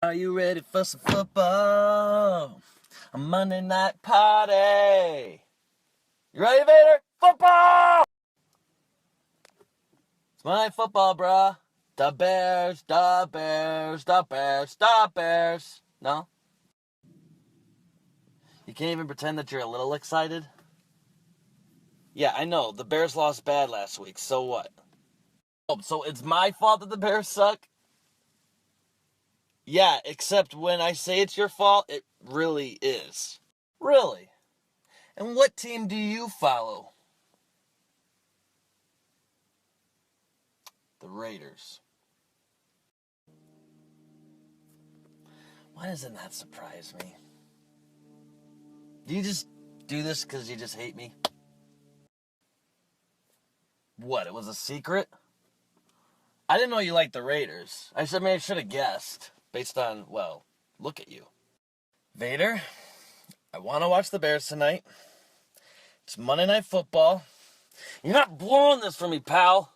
Are you ready for some football? A Monday night party. You ready, Vader? Football! It's Monday Night Football, bruh. The Bears, the Bears, the Bears, the Bears. No? You can't even pretend that you're a little excited? Yeah, I know. The Bears lost bad last week. So what? Oh, so it's my fault that the Bears suck? Yeah, except when I say it's your fault, it really is. Really? And what team do you follow? The Raiders. Why doesn't that surprise me? Do you just do this because you just hate me? What, it was a secret? I didn't know you liked the Raiders. I should have guessed. Based on, well, look at you. Vader, I want to watch the Bears tonight. It's Monday Night Football. You're not blowing this for me, pal.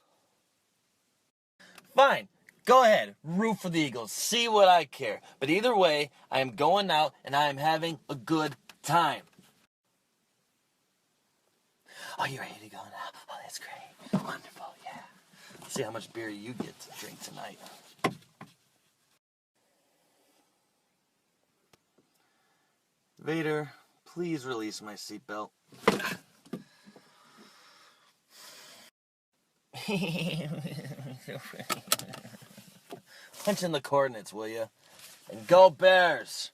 Fine. Go ahead. Root for the Eagles. See what I care. But either way, I am going out and I am having a good time. Oh, you ready to go now? Oh, that's great. Wonderful, yeah. Let's see how much beer you get to drink tonight. Vader, please release my seatbelt. Punch in the coordinates, will you? And go Bears!